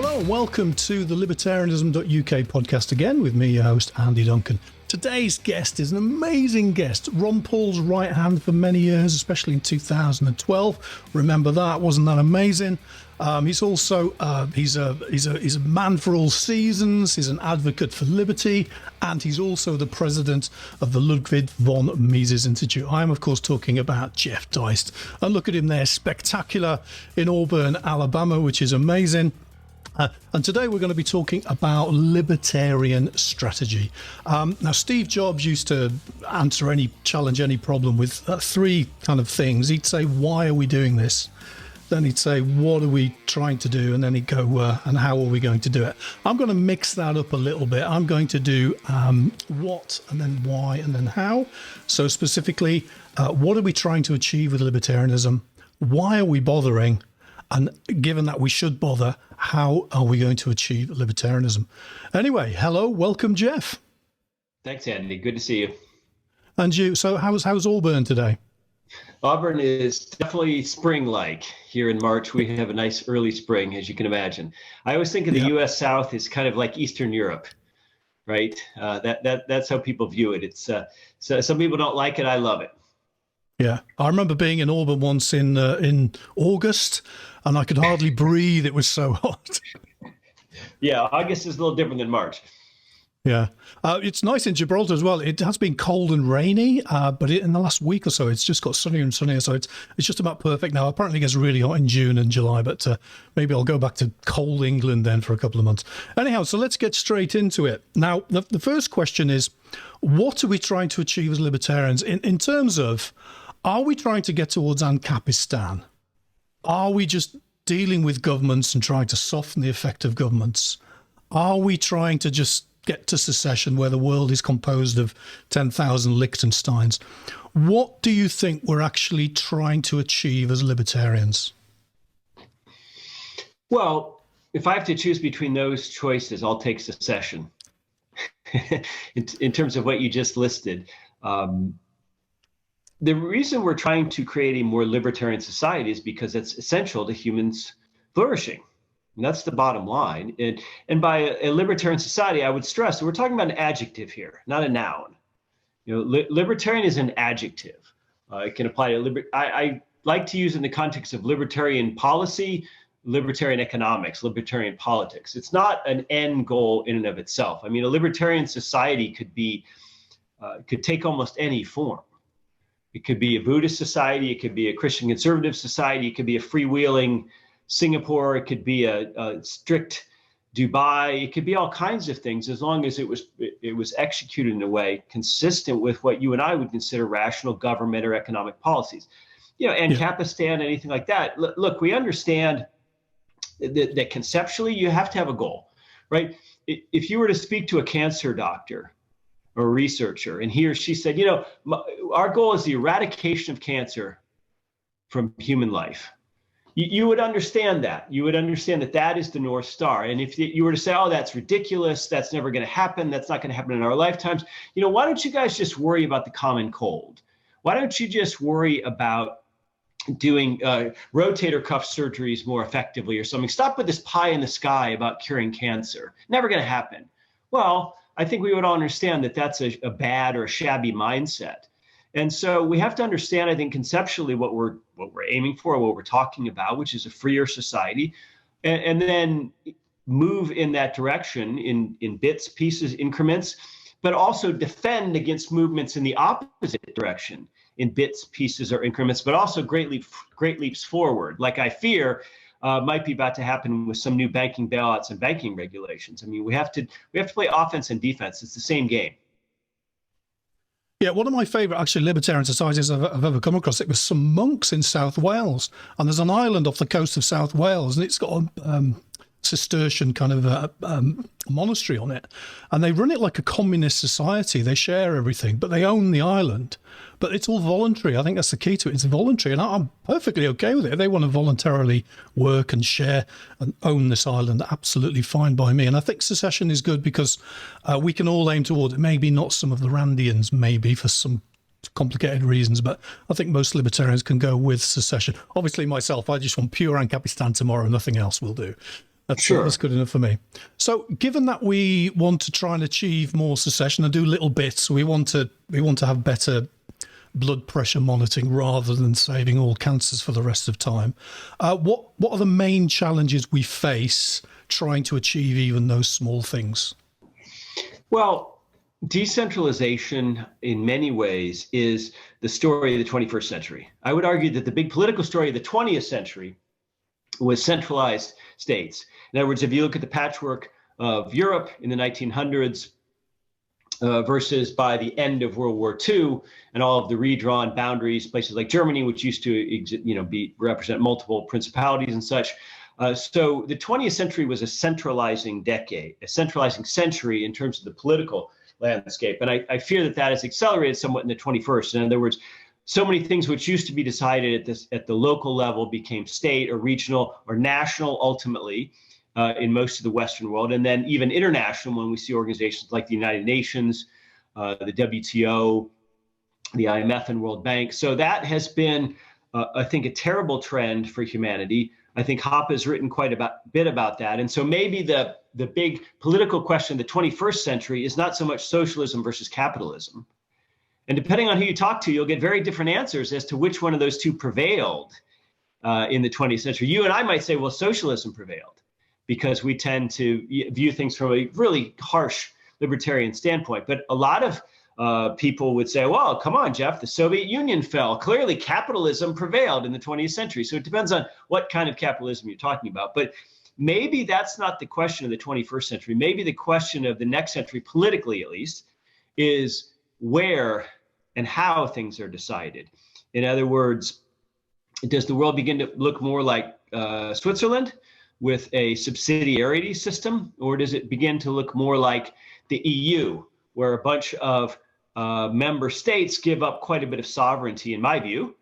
Hello and welcome to the Libertarianism.uk podcast again with me, your host, Andy Duncan. Today's guest is an amazing guest, Ron Paul's right hand for many years, especially in 2012. Remember that? Wasn't that amazing? He's also he's a man for all seasons. He's an advocate for liberty, and he's also the president of the Ludwig von Mises Institute. I am, of course, talking about Jeff Deist. And look at him there, spectacular in Auburn, Alabama, which is amazing. And today we're going to be talking about libertarian strategy. Now, Steve Jobs used to challenge any problem with three kind of things. He'd say, why are we doing this? Then he'd say, what are we trying to do? And then he'd go, and how are we going to do it? I'm going to mix that up a little bit. I'm going to do what, and then why, and then how. So specifically, what are we trying to achieve with libertarianism? Why are we bothering? And given that we should bother, how are we going to achieve libertarianism? Anyway, hello, welcome, Jeff. Thanks, Andy. Good to see you. And you. So how's Auburn today? Auburn is definitely spring-like. Here in March, we have a nice early spring, as you can imagine. I always think of the U.S. South as kind of like Eastern Europe, right? That's how people view it. It's so some people don't like it. I love it. Yeah, I remember being in Auburn once in August, and I could hardly breathe. It was so hot. Yeah, August is a little different than March. Yeah, it's nice in Gibraltar as well. It has been cold and rainy, but in the last week or so, it's just got sunnier and sunnier. So it's just about perfect now. Apparently, it gets really hot in June and July, but maybe I'll go back to cold England then for a couple of months. Anyhow, so let's get straight into it. Now, the first question is, what are we trying to achieve as libertarians in terms of, are we trying to get towards Ancapistan? Are we just dealing with governments and trying to soften the effect of governments? Are we trying to just get to secession where the world is composed of 10,000 Liechtensteins? What do you think we're actually trying to achieve as libertarians? Well, if I have to choose between those choices, I'll take secession. in terms of what you just listed. The reason we're trying to create a more libertarian society is because it's essential to humans flourishing. And that's the bottom line. And by a libertarian society, I would stress that we're talking about an adjective here, not a noun. You know, libertarian is an adjective. It can apply to I like to use it in the context of libertarian policy, libertarian economics, libertarian politics. It's not an end goal in and of itself. I mean, a libertarian society could take almost any form. It could be a Buddhist society. It could be a Christian conservative society. It could be a freewheeling Singapore. It could be a strict Dubai. It could be all kinds of things, as long as it was executed in a way consistent with what you and I would consider rational government or economic policies. You know, Ancapistan, anything like that. Look, we understand that conceptually you have to have a goal, right? If you were to speak to a cancer doctor or a researcher, and he or she said, you know, our goal is the eradication of cancer from human life. You would understand that. You would understand that that is the North Star. And if you were to say, oh, that's ridiculous, that's never going to happen, that's not going to happen in our lifetimes, you know, why don't you guys just worry about the common cold? Why don't you just worry about doing rotator cuff surgeries more effectively or something? Stop with this pie in the sky about curing cancer. Never going to happen. Well, I think we would all understand that that's a bad or a shabby mindset. And so we have to understand, I think, conceptually what we're aiming for, what we're talking about, which is a freer society, and then move in that direction in bits, pieces, increments, but also defend against movements in the opposite direction in bits, pieces, or increments, but also great leaps forward, like I fear might be about to happen with some new banking bailouts and banking regulations. I mean, we have to play offense and defense. It's the same game. Yeah, one of my favourite, actually, libertarian societies I've ever come across, it was some monks in South Wales. And there's an island off the coast of South Wales, and it's got a Cistercian kind of monastery on it. And they run it like a communist society. They share everything, but they own the island. But it's all voluntary. I think that's the key to it. It's voluntary. And I'm perfectly okay with it. If they want to voluntarily work and share and own this island, absolutely fine by me. And I think secession is good because we can all aim toward it. Maybe not some of the Randians, maybe for some complicated reasons, but I think most libertarians can go with secession. Obviously myself, I just want pure Ancapistan tomorrow, nothing else will do. Sure. That's good enough for me. So, given that we want to try and achieve more secession and do little bits, we want to have better blood pressure monitoring rather than saving all cancers for the rest of time. What are the main challenges we face trying to achieve even those small things? Well, decentralization in many ways is the story of the 21st century. I would argue that the big political story of the 20th century was centralized states. In other words, if you look at the patchwork of Europe in the 1900s versus by the end of World War II and all of the redrawn boundaries, places like Germany, which used to represent multiple principalities and such. So the 20th century was a centralizing decade, a centralizing century in terms of the political landscape. And I fear that that has accelerated somewhat in the 21st. In other words, so many things which used to be decided at the local level became state or regional or national ultimately in most of the Western world, and then even international when we see organizations like the United Nations, the WTO, the IMF and World Bank. So that has been, I think, a terrible trend for humanity. I think Hoppe has written quite a bit about that. And so maybe the big political question of the 21st century is not so much socialism versus capitalism. And depending on who you talk to, you'll get very different answers as to which one of those two prevailed in the 20th century. You and I might say, well, socialism prevailed because we tend to view things from a really harsh libertarian standpoint. But a lot of people would say, well, come on, Jeff, the Soviet Union fell. Clearly, capitalism prevailed in the 20th century. So it depends on what kind of capitalism you're talking about. But maybe that's not the question of the 21st century. Maybe the question of the next century, politically at least, is where and how things are decided. In other words, does the world begin to look more like Switzerland with a subsidiarity system, or does it begin to look more like the EU, where a bunch of member states give up quite a bit of sovereignty, in my view,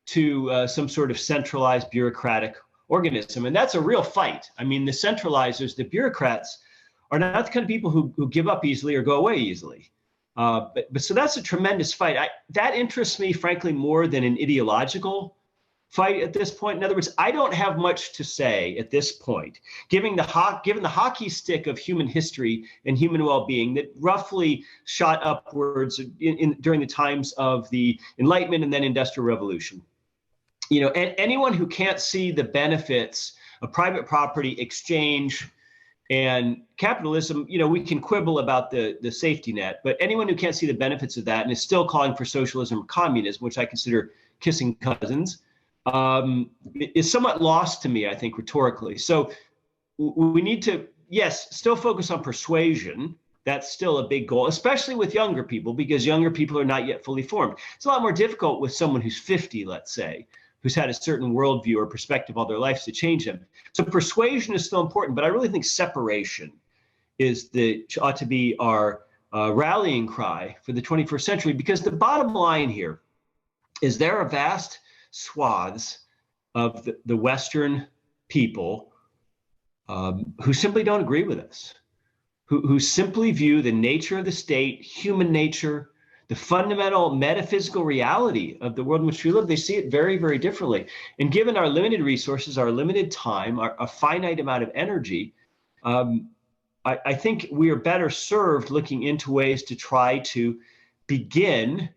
to some sort of centralized bureaucratic organism? And that's a real fight. I mean, the centralizers, the bureaucrats, are not the kind of people who give up easily or go away easily. But so that's a tremendous fight. That interests me, frankly, more than an ideological fight at this point. In other words, I don't have much to say at this point, given the hockey stick of human history and human well-being that roughly shot upwards during the times of the Enlightenment and then Industrial Revolution. You know, and anyone who can't see the benefits of private property, exchange, and capitalism, you know, we can quibble about the safety net, but anyone who can't see the benefits of that and is still calling for socialism or communism, which I consider kissing cousins, is somewhat lost to me, I think, rhetorically. So we need to, yes, still focus on persuasion. That's still a big goal, especially with younger people, because younger people are not yet fully formed. It's a lot more difficult with someone who's 50, let's say, who's had a certain worldview or perspective all their lives to change them. So persuasion is still important, but I really think separation ought to be our rallying cry for the 21st century, because the bottom line here is there are vast swaths of the Western people who simply don't agree with us, who simply view the nature of the state, human nature, the fundamental metaphysical reality of the world in which we live. They see it very, very differently. And given our limited resources, our limited time, a finite amount of energy, I think we are better served looking into ways to try to begin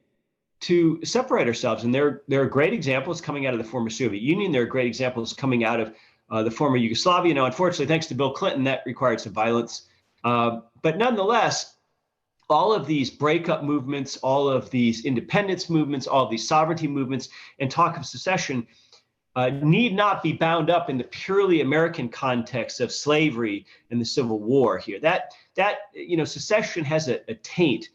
to separate ourselves. And there are great examples coming out of the former Soviet Union. There are great examples coming out of the former Yugoslavia. Now, unfortunately, thanks to Bill Clinton, that required some violence. But nonetheless, all of these breakup movements, all of these independence movements, all of these sovereignty movements, and talk of secession need not be bound up in the purely American context of slavery and the Civil War here. That secession has a taint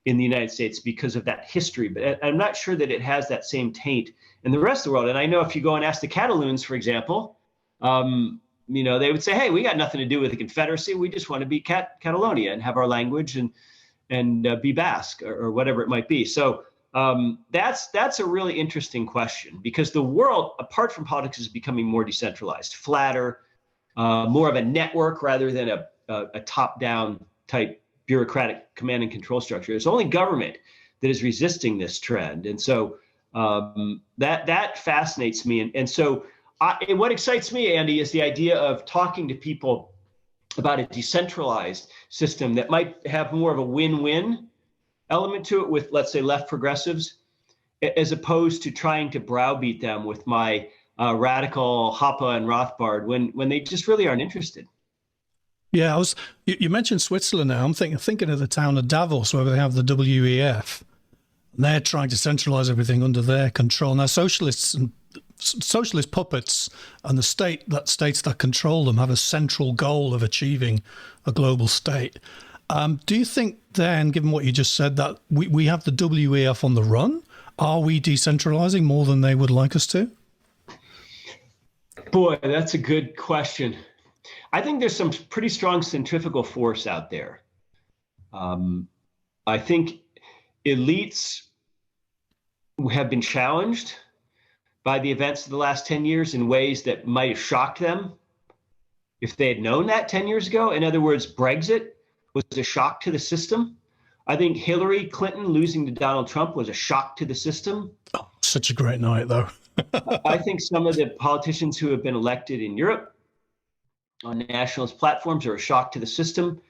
in the United States because of that history, but I'm not sure that it has that same taint in the rest of the world. And I know if you go and ask the Catalans, for example, they would say, hey, we got nothing to do with the Confederacy. We just want to be Catalonia and have our language and be Basque or whatever it might be. So that's a really interesting question, because the world, apart from politics, is becoming more decentralized, flatter, more of a network rather than a top-down type bureaucratic command and control structure. It's only government that is resisting this trend. And so that fascinates me. And so what excites me, Andy, is the idea of talking to people about a decentralized system that might have more of a win-win element to it with, let's say, left progressives, as opposed to trying to browbeat them with my radical Hoppe and Rothbard when they just really aren't interested. Yeah, you mentioned Switzerland now. I'm thinking of the town of Davos, where they have the WEF. And they're trying to centralize everything under their control. Now, socialist puppets and the states that control them have a central goal of achieving a global state. Do you think then, given what you just said, that we have the WEF on the run? Are we decentralizing more than they would like us to? Boy, that's a good question. I think there's some pretty strong centrifugal force out there. I think elites have been challenged by the events of the last 10 years in ways that might have shocked them if they had known that 10 years ago. In other words, Brexit was a shock to the system. I think Hillary Clinton losing to Donald Trump was a shock to the system. Oh, such a great night, though. I think some of the politicians who have been elected in Europe on nationalist platforms are a shock to the system.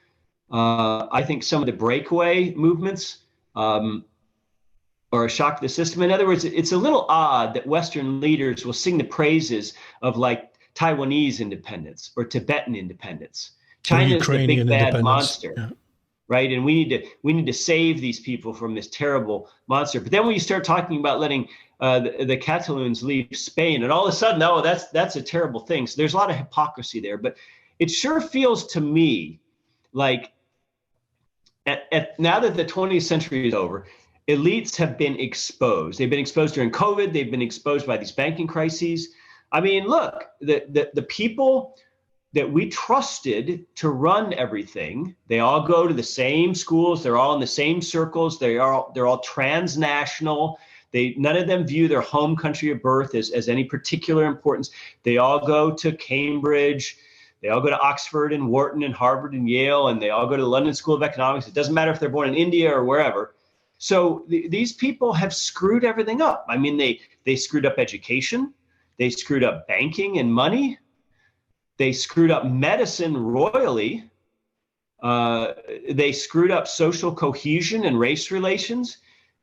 I think some of the breakaway movements are a shock to the system. In other words, it's a little odd that Western leaders will sing the praises of like Taiwanese independence or Tibetan independence. China is the big bad monster, yeah. Right? And we need to save these people from this terrible monster. But then when you start talking about letting the Catalans leave Spain, and all of a sudden, oh, that's a terrible thing. So there's a lot of hypocrisy there. But it sure feels to me like now that the 20th century is over, elites have been exposed. They've been exposed during COVID. They've been exposed by these banking crises. I mean, look, the people that we trusted to run everything, they all go to the same schools. They're all in the same circles. They're all transnational. None of them view their home country of birth as any particular importance. They all go to Cambridge. They all go to Oxford and Wharton and Harvard and Yale, and they all go to the London School of Economics. It doesn't matter if they're born in India or wherever. So these people have screwed everything up. I mean, they screwed up education. They screwed up banking and money. They screwed up medicine royally. They screwed up social cohesion and race relations.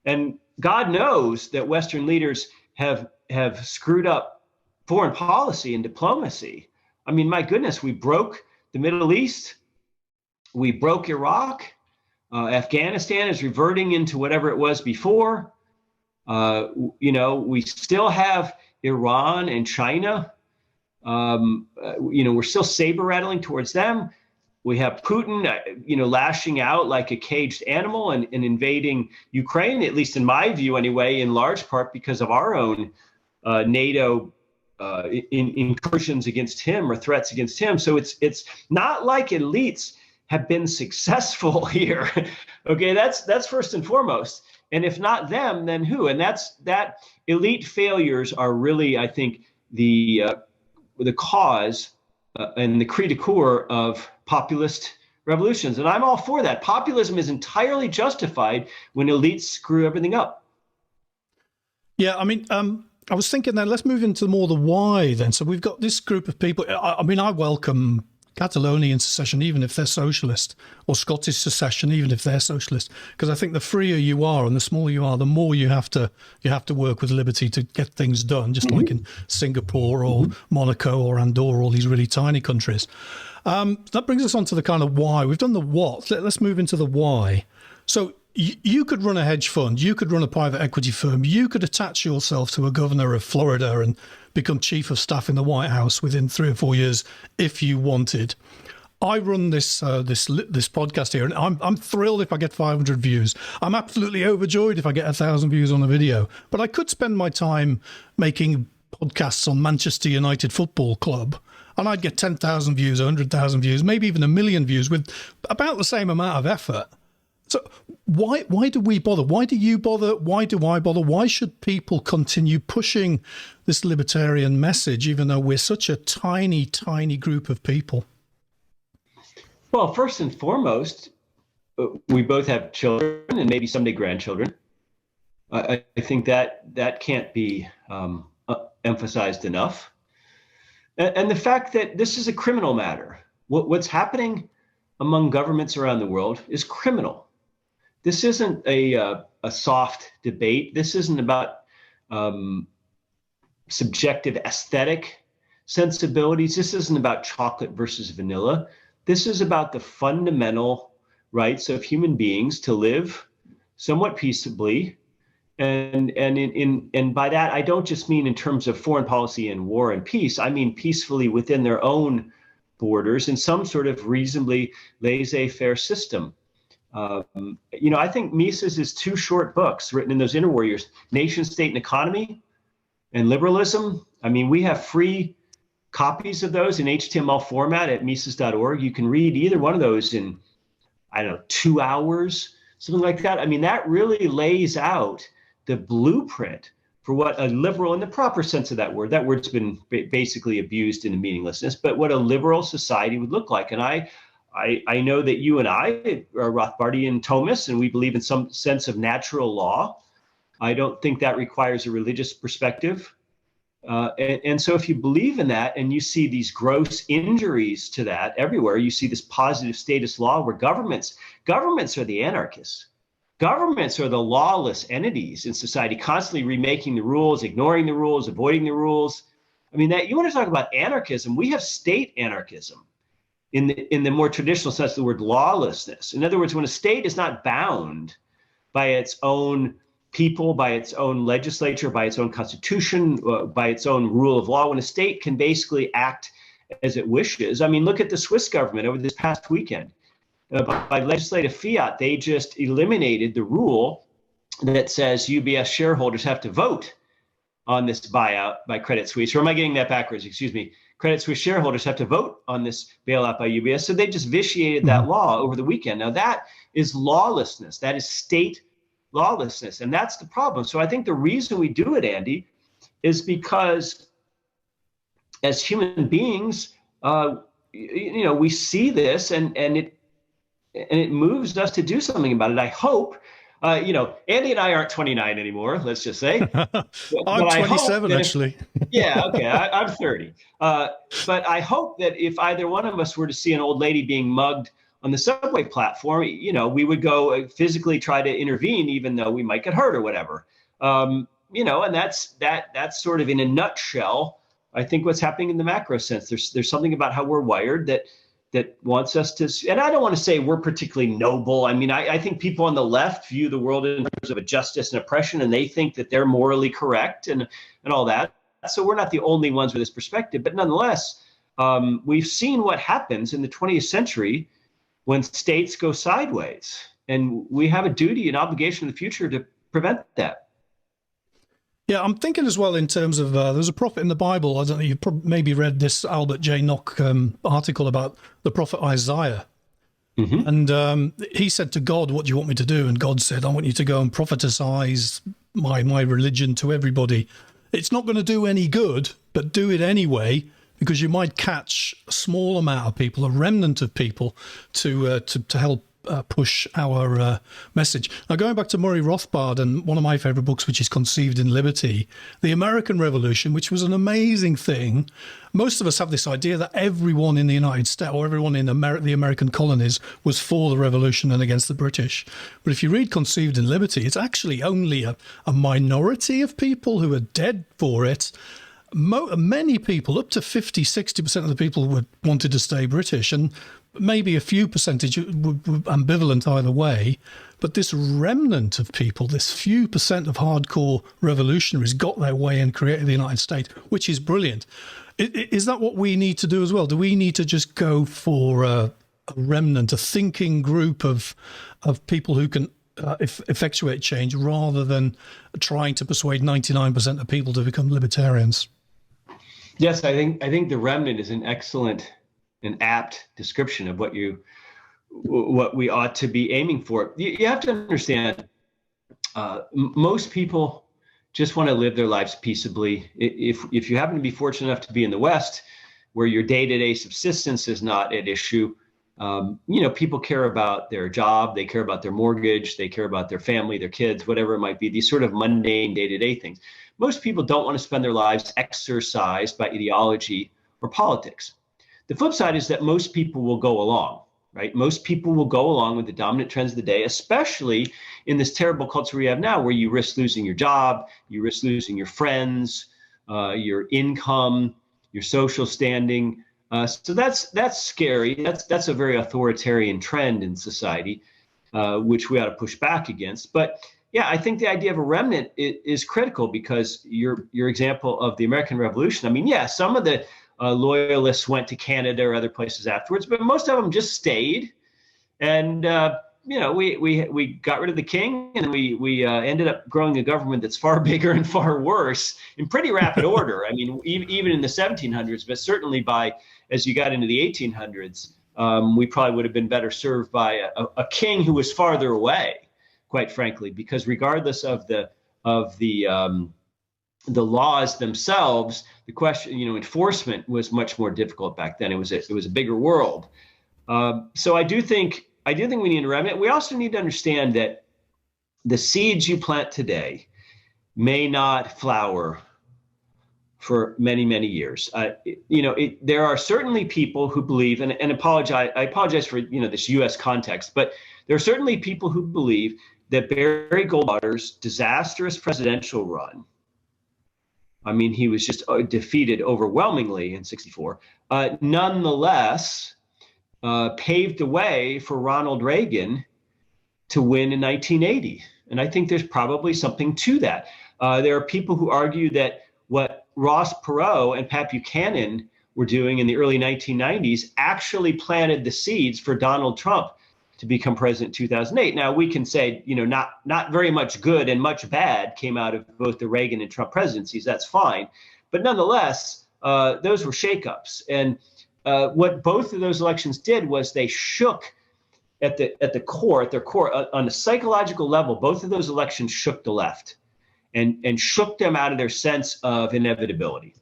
And God knows that Western leaders have screwed up foreign policy and diplomacy. I mean, my goodness, we broke the Middle East. We broke Iraq. Afghanistan is reverting into whatever it was before. We still have Iran and China. We're still saber rattling towards them. We have Putin, lashing out like a caged animal and invading Ukraine, at least in my view anyway, in large part because of our own NATO incursions against him or threats against him. So it's not like elites have been successful here. Okay, that's first and foremost. And if not them, then who? And that elite failures are really, I think, the cause and the cri de coeur of populist revolutions. And I'm all for that. Populism is entirely justified when elites screw everything up. Yeah, I mean, I was thinking then, let's move into more the why then. So we've got this group of people. I mean, I welcome Catalonian secession, even if they're socialist, or Scottish secession, even if they're socialist, because I think the freer you are and the smaller you are, the more you have to work with liberty to get things done, just like in Singapore or Monaco or Andorra, all these really tiny countries. That brings us on to the kind of why. We've done the what. Let's move into the why. So you could run a hedge fund, you could run a private equity firm, you could attach yourself to a governor of Florida and become chief of staff in the White House within 3 or 4 years if you wanted. I run this podcast here, and I'm thrilled if I get 500 views. I'm absolutely overjoyed if I get 1,000 views on a video. But I could spend my time making podcasts on Manchester United Football Club, and I'd get 10,000 views, 100,000 views, maybe even 1 million views with about the same amount of effort. So why do we bother? Why do you bother? Why do I bother? Why should people continue pushing this libertarian message, even though we're such a tiny, tiny group of people? Well, first and foremost, we both have children and maybe someday grandchildren. I think that can't be emphasized enough. And the fact that this is a criminal matter. What's happening among governments around the world is criminal. This isn't a soft debate. This isn't about subjective aesthetic sensibilities. This isn't about chocolate versus vanilla. This is about the fundamental rights of human beings to live somewhat peaceably. And by that, I don't just mean in terms of foreign policy and war and peace. I mean peacefully within their own borders in some sort of reasonably laissez-faire system. I think Mises' two short books written in those interwar years, Nation, State, and Economy, and Liberalism. I mean, we have free copies of those in HTML format at Mises.org. You can read either one of those in, 2 hours, something like that. I mean, that really lays out the blueprint for what a liberal, in the proper sense of that word's been basically abused into meaninglessness, but what a liberal society would look like. And I know that you and I are Rothbardian Thomists, and we believe in some sense of natural law. I don't think that requires a religious perspective. And so if you believe in that and you see these gross injuries to that everywhere, you see this positive status law where governments are the anarchists. Governments are the lawless entities in society, constantly remaking the rules, ignoring the rules, avoiding the rules. I mean, that you want to talk about anarchism, we have state anarchism in the more traditional sense of the word lawlessness. In other words, when a state is not bound by its own people, by its own legislature, by its own constitution, by its own rule of law, when a state can basically act as it wishes. I mean, look at the Swiss government over this past weekend. By legislative fiat, they just eliminated the rule that says UBS shareholders have to vote on this buyout by Credit Suisse. Or am I getting that backwards? Excuse me. Credit Suisse shareholders have to vote on this bailout by UBS. So they just vitiated that law over the weekend. Now that is lawlessness. That is state lawlessness. And that's the problem. So I think the reason we do it, Andy, is because as human beings, we see this and it moves us to do something about it. I hope, Andy and I aren't 29 anymore, let's just say. I'm 27, actually. Yeah, okay, I'm 30. But I hope that if either one of us were to see an old lady being mugged on the subway platform, we would go physically try to intervene, even though we might get hurt or whatever. And that's sort of in a nutshell, I think what's happening in the macro sense. There's something about how we're wired that wants us to, and I don't want to say we're particularly noble. I mean, I think people on the left view the world in terms of justice and oppression, and they think that they're morally correct and all that. So we're not the only ones with this perspective, but nonetheless, we've seen what happens in the 20th century when states go sideways, and we have a duty and obligation in the future to prevent that. Yeah, I'm thinking as well in terms of there's a prophet in the Bible. I don't know, you maybe read this Albert J. Nock article about the prophet Isaiah. Mm-hmm. And he said to God, "What do you want me to do?" And God said, "I want you to go and prophesize my religion to everybody. It's not going to do any good, but do it anyway, because you might catch a small amount of people, a remnant of people, to help push our message." Now, going back to Murray Rothbard and one of my favorite books, which is Conceived in Liberty, the American Revolution, which was an amazing thing. Most of us have this idea that everyone in the United States or everyone in the American colonies was for the revolution and against the British. But if you read Conceived in Liberty, it's actually only a minority of people who are dead for it. Many people, up to 50-60% of the people wanted to stay British, and maybe a few percentage were ambivalent either way. But this remnant of people, this few percent of hardcore revolutionaries, got their way and created the United States, which is brilliant. Is that what we need to do as well? Do we need to just go for a remnant, a thinking group of people who can effectuate change, rather than trying to persuade 99% of people to become libertarians? Yes, I think the remnant is an excellent and apt description of what we ought to be aiming for. You have to understand, most people just want to live their lives peaceably. If you happen to be fortunate enough to be in the West, where your day-to-day subsistence is not at issue, people care about their job, they care about their mortgage, they care about their family, their kids, whatever it might be, these sort of mundane day-to-day things. Most people don't want to spend their lives exercised by ideology or politics. The flip side is that most people will go along, right? Most people will go along with the dominant trends of the day, especially in this terrible culture we have now, where you risk losing your job, you risk losing your friends, your income, your social standing. So that's scary. That's a very authoritarian trend in society, which we ought to push back against. But yeah, I think the idea of a remnant is critical, because your example of the American Revolution. I mean, yeah, some of the loyalists went to Canada or other places afterwards, but most of them just stayed. And we got rid of the king, and we ended up growing a government that's far bigger and far worse in pretty rapid order. I mean, even in the 1700s, but certainly as you got into the 1800s, we probably would have been better served by a king who was farther away, quite frankly, because regardless of the laws themselves, the question, enforcement was much more difficult back then. It was a bigger world. So I do think we need a remnant. We also need to understand that the seeds you plant today may not flower for many, many years. There are certainly people who believe, and I apologize for this U.S. context, but there are certainly people who believe that Barry Goldwater's disastrous presidential run, I mean, he was just defeated overwhelmingly in '64, nonetheless paved the way for Ronald Reagan to win in 1980. And I think there's probably something to that. There are people who argue that what Ross Perot and Pat Buchanan were doing in the early 1990s actually planted the seeds for Donald Trump to become president in 2008. Now, we can say, not very much good and much bad came out of both the Reagan and Trump presidencies. That's fine. But nonetheless, those were shakeups. And what both of those elections did was they shook at their core, on a psychological level. Both of those elections shook the left and shook them out of their sense of inevitability.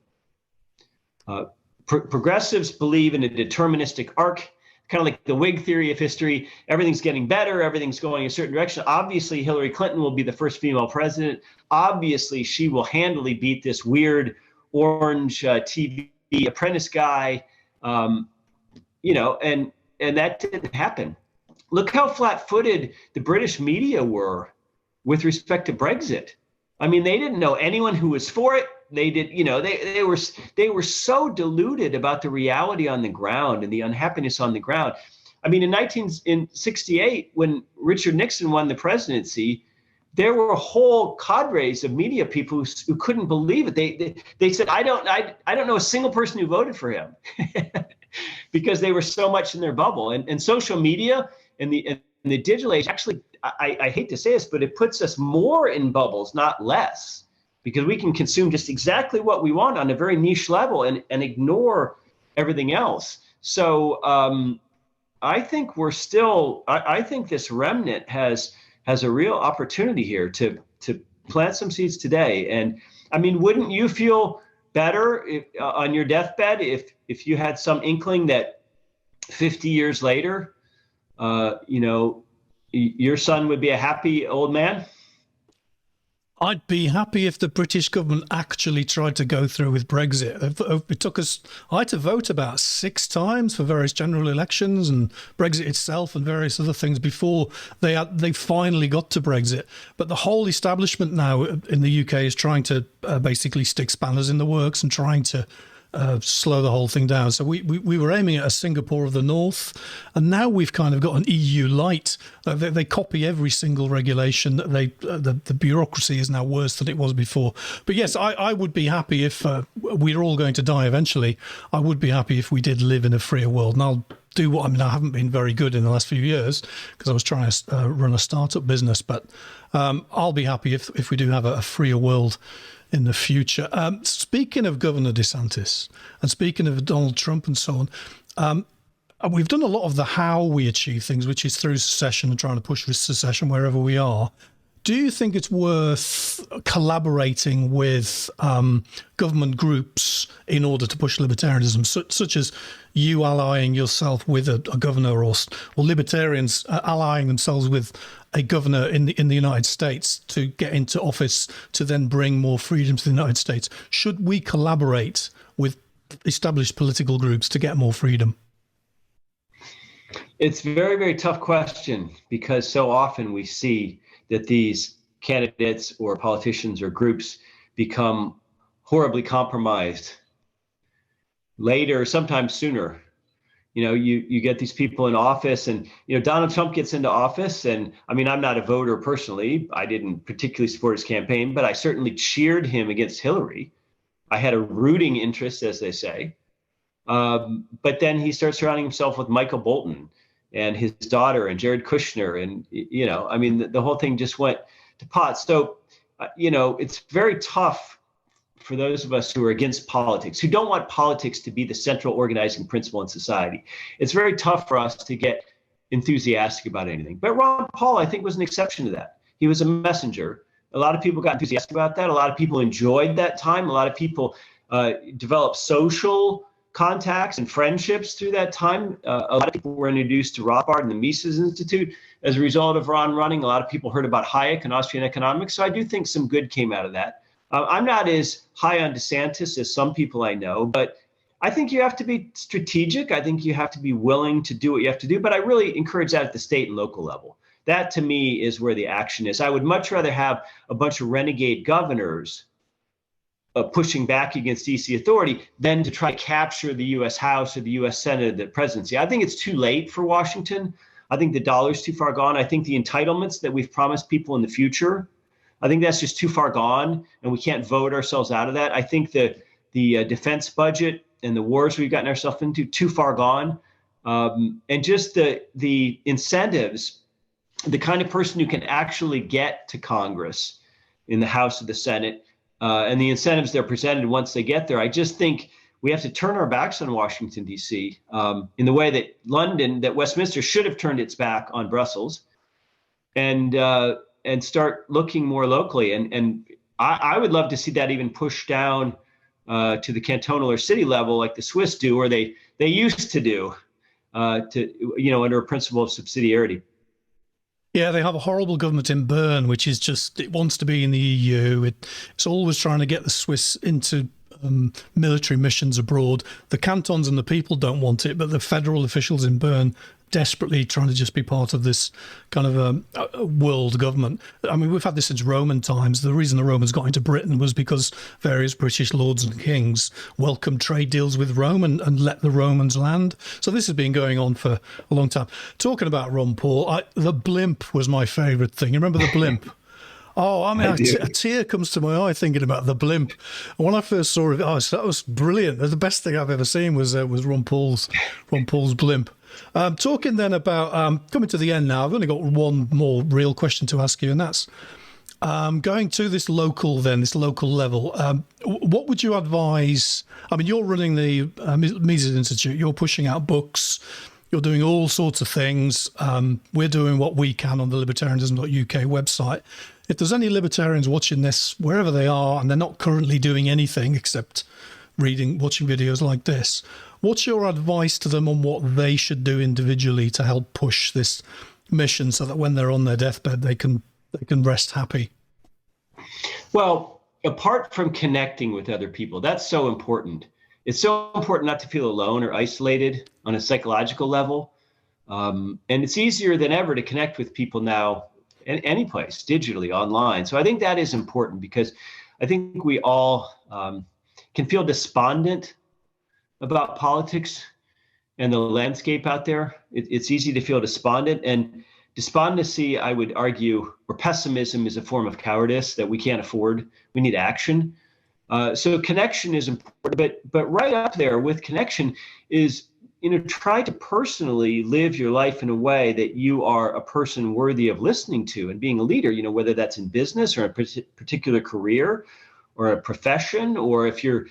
Progressives believe in a deterministic arc, kind of like the Whig theory of history. Everything's getting better. Everything's going a certain direction. Obviously, Hillary Clinton will be the first female president. Obviously, she will handily beat this weird orange TV apprentice guy. And that didn't happen. Look how flat-footed the British media were with respect to Brexit. I mean, they didn't know anyone who was for it. They did, they were so deluded about the reality on the ground and the unhappiness on the ground. I mean, in '68, when Richard Nixon won the presidency, there were whole cadres of media people who couldn't believe it. They said, I don't know a single person who voted for him because they were so much in their bubble. And social media and the digital age, actually, I hate to say this, but it puts us more in bubbles, not less, because we can consume just exactly what we want on a very niche level and ignore everything else. So I think I think this remnant has a real opportunity here to plant some seeds today. And I mean, wouldn't you feel better on your deathbed if you had some inkling that 50 years later, your son would be a happy old man? I'd be happy if the British government actually tried to go through with Brexit. It took us, I had to vote about 6 times for various general elections and Brexit itself and various other things before they finally got to Brexit. But the whole establishment now in the UK is trying to basically stick spanners in the works and trying to slow the whole thing down. So we were aiming at a Singapore of the North, and now we've kind of got an EU light. They copy every single regulation. The bureaucracy is now worse than it was before. But yes, I would be happy if we're all going to die eventually. I would be happy if we did live in a freer world. And I'll do I haven't been very good in the last few years because I was trying to run a startup business, but I'll be happy if we do have a freer world in the future. Speaking of Governor DeSantis and speaking of Donald Trump and so on, we've done a lot of the how we achieve things, which is through secession and trying to push for secession wherever we are. Do you think it's worth collaborating with government groups in order to push libertarianism, such as you allying yourself with a governor, or libertarians allying themselves with a governor in the United States to get into office to then bring more freedom to the United States? Should we collaborate with established political groups to get more freedom? It's a very, very tough question, because so often we see that these candidates or politicians or groups become horribly compromised later, sometimes sooner. You get these people in office, and Donald Trump gets into office, and I mean, I'm not a voter personally. I didn't particularly support his campaign, but I certainly cheered him against Hillary. I had a rooting interest, as they say. But then he starts surrounding himself with Michael Bolton and his daughter and Jared Kushner, and I mean, the whole thing just went to pot. So it's very tough for those of us who are against politics, who don't want politics to be the central organizing principle in society. It's very tough for us to get enthusiastic about anything. But Ron Paul, I think, was an exception to that. He was a messenger. A lot of people got enthusiastic about that. A lot of people enjoyed that time. A lot of people developed social contacts and friendships through that time. A lot of people were introduced to Rothbard and the Mises Institute as a result of Ron running. A lot of people heard about Hayek and Austrian economics. So I do think some good came out of that. I'm not as high on DeSantis as some people I know, but I think you have to be strategic. I think you have to be willing to do what you have to do. But I really encourage that at the state and local level. That, to me, is where the action is. I would much rather have a bunch of renegade governors pushing back against DC authority than to try to capture the U.S. House or the U.S. Senate, the presidency. I think it's too late for Washington. I think the dollar's too far gone. I think the entitlements that we've promised people in the future, I think that's just too far gone, and we can't vote ourselves out of that. I think the defense budget and the wars we've gotten ourselves into, too far gone. And just the incentives, the kind of person who can actually get to Congress in the House or the Senate, and the incentives they're presented once they get there. I just think we have to turn our backs on Washington, D.C., in the way that Westminster should have turned its back on Brussels, and start looking more locally. And I would love to see that even pushed down to the cantonal or city level, like the Swiss do, or they used to do, under a principle of subsidiarity. Yeah, they have a horrible government in Bern, which is just, it wants to be in the EU. It's always trying to get the Swiss into military missions abroad. The cantons and the people don't want it, but the federal officials in Bern desperately trying to just be part of this kind of a world government. I mean, we've had this since Roman times. The reason the Romans got into Britain was because various British lords and kings welcomed trade deals with Rome and let the Romans land. So this has been going on for a long time. Talking about Ron Paul, the Blimp was my favourite thing. You remember the Blimp? Oh, I mean, a tear comes to my eye thinking about the Blimp. When I first saw it, that was brilliant. The best thing I've ever seen was Ron Paul's Blimp. Talking then about coming to the end now, I've only got one more real question to ask you, and that's going to this local level. What would you advise? I mean, you're running the Mises Institute. You're pushing out books. You're doing all sorts of things. We're doing what we can on the Libertarianism.uk website. If there's any libertarians watching this, wherever they are, and they're not currently doing anything except watching videos like this, what's your advice to them on what they should do individually to help push this mission so that when they're on their deathbed, they can rest happy? Well, apart from connecting with other people, that's so important. It's so important not to feel alone or isolated on a psychological level. And it's easier than ever to connect with people now in any place, digitally, online. So I think that is important, because I think we all can feel despondent about politics and the landscape out there. It's easy to feel despondent, and despondency, I would argue, or pessimism, is a form of cowardice that we can't afford. We need action. So connection is important, but right up there with connection is, try to personally live your life in a way that you are a person worthy of listening to and being a leader, whether that's in business or a particular career or a profession, or if you're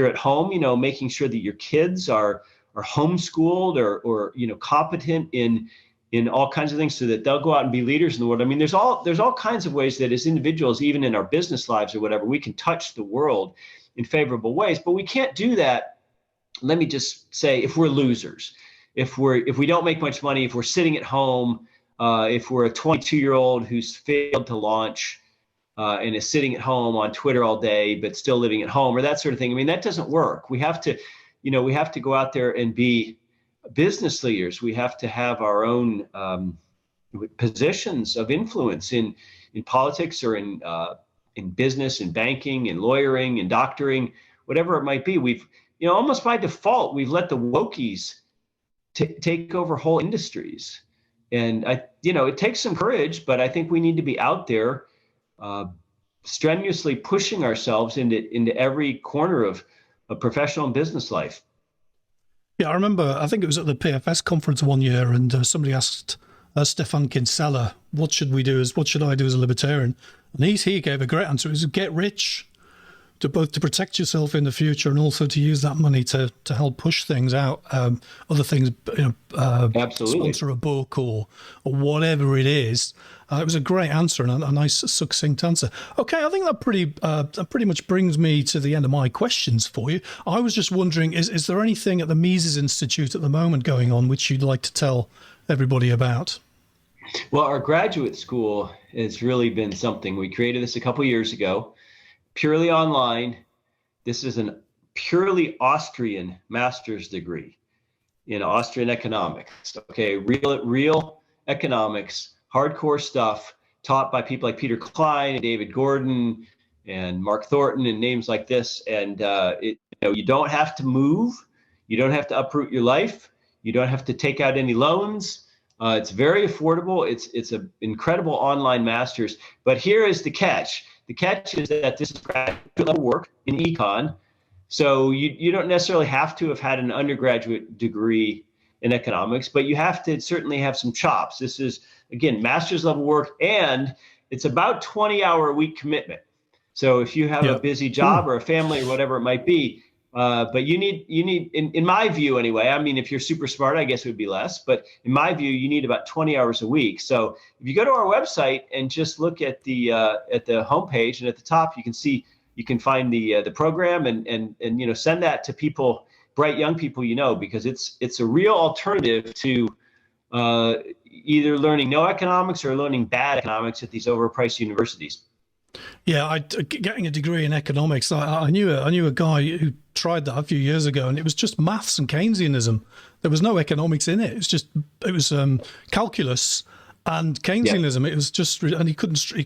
at home, making sure that your kids are homeschooled or competent in all kinds of things so that they'll go out and be leaders in the world. I mean, there's all kinds of ways that as individuals, even in our business lives or whatever, we can touch the world in favorable ways, but we can't do that. Let me just say, if we're losers, if we don't make much money, if we're sitting at home, if we're a 22-year-old who's failed to launch and is sitting at home on Twitter all day, but still living at home, or that sort of thing. I mean, that doesn't work. We have to we have to go out there and be business leaders. We have to have our own positions of influence in politics or in business and banking and lawyering and doctoring, whatever it might be. We've, almost by default, we've let the wokies take over whole industries. And it takes some courage, but I think we need to be out there strenuously pushing ourselves into every corner of professional and business life. Yeah, I remember, I think it was at the PFS conference one year, and somebody asked Stefan Kinsella, what should I do as a libertarian? And he gave a great answer. It was get rich, to both to protect yourself in the future and also to use that money to help push things out, other things, Absolutely. Sponsor a book or whatever it is. It was a great answer and a nice succinct answer. Okay, I think that pretty much brings me to the end of my questions for you. I was just wondering, is there anything at the Mises Institute at the moment going on which you'd like to tell everybody about? Well, our graduate school has really been something. We created this a couple years ago, purely online. This is a purely Austrian master's degree in Austrian economics. Okay, real economics, hardcore stuff taught by people like Peter Klein and David Gordon and Mark Thornton and names like this. And you don't have to move, you don't have to uproot your life, you don't have to take out any loans. It's very affordable. It's an incredible online master's. But here is the catch. The catch is that this is graduate level work in econ. So you don't necessarily have to have had an undergraduate degree in economics, but you have to certainly have some chops. This is, again, master's level work, and it's about 20-hour-a-week commitment. So if you have a busy job or a family or whatever it might be, but you need, in my view anyway, I mean, if you're super smart, I guess it would be less, but in my view, you need about 20 hours a week. So if you go to our website and just look at the homepage, and at the top, you can find the program and send that to people, bright young people, because it's a real alternative to either learning no economics or learning bad economics at these overpriced universities. Yeah, getting a degree in economics, I knew a guy who tried that a few years ago, and it was just maths and Keynesianism. There was no economics in it. It was calculus and Keynesianism. Yeah. It was just, and he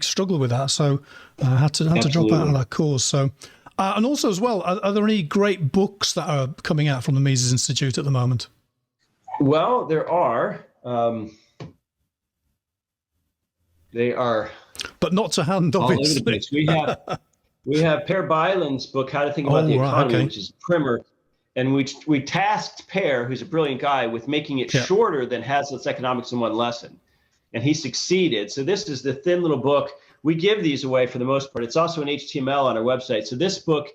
struggled with that, so I had to drop out of that course. So, and also as well, are there any great books that are coming out from the Mises Institute at the moment? Well, there are. They are. But not to hand, obviously. We have Per Byland's book, How to Think About the Economy, which is a primer. And we tasked Per, who's a brilliant guy, with making it shorter than Hazlitt's Economics in One Lesson. And he succeeded. So this is the thin little book. We give these away for the most part. It's also in HTML on our website. So this book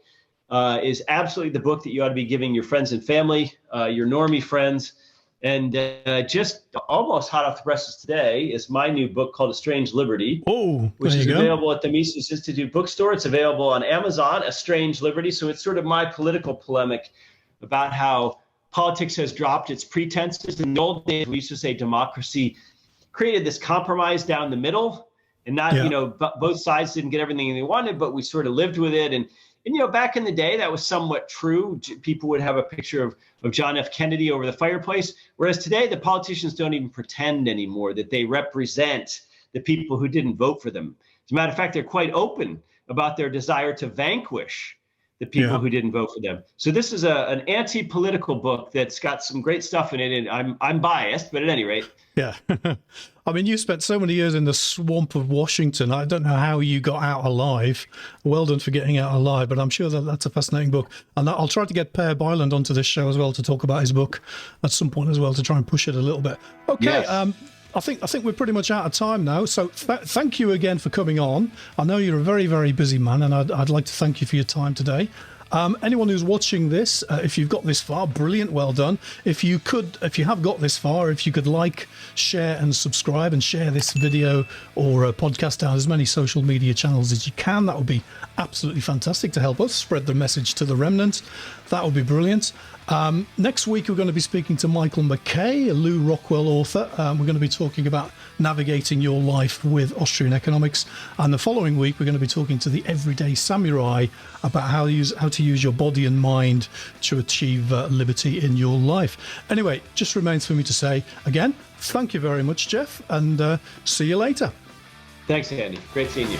is absolutely the book that you ought to be giving your friends and family, your normie friends. And just almost hot off the presses today is my new book called A Strange Liberty, which is available at the Mises Institute bookstore. It's available on Amazon, A Strange Liberty. So it's sort of my political polemic about how politics has dropped its pretenses. In the old days, we used to say democracy created this compromise down the middle, and not, both sides didn't get everything they wanted, but we sort of lived with it. And back in the day, that was somewhat true. People would have a picture of John F. Kennedy over the fireplace, whereas today the politicians don't even pretend anymore that they represent the people who didn't vote for them. As a matter of fact, they're quite open about their desire to vanquish the people who didn't vote for them. So this is an anti-political book that's got some great stuff in it, and I'm biased, but at any rate. Yeah. I mean, you spent so many years in the swamp of Washington. I don't know how you got out alive. Well done for getting out alive, but I'm sure that's a fascinating book. And I'll try to get Per Byland onto this show as well to talk about his book at some point as well, to try and push it a little bit. Okay. Yes. I think we're pretty much out of time now. So thank you again for coming on. I know you're a very, very busy man, and I'd like to thank you for your time today. Anyone who's watching this, if you've got this far, brilliant, well done. If you have got this far, if you could like, share and subscribe and share this video or podcast down as many social media channels as you can, that would be absolutely fantastic to help us spread the message to the remnant. That would be brilliant. Next week, we're going to be speaking to Michael McKay, a Lou Rockwell author. We're going to be talking about navigating your life with Austrian economics. And the following week, we're going to be talking to the everyday samurai about how to use your body and mind to achieve liberty in your life. Anyway, just remains for me to say again, thank you very much, Jeff, and see you later. Thanks, Andy. Great seeing you.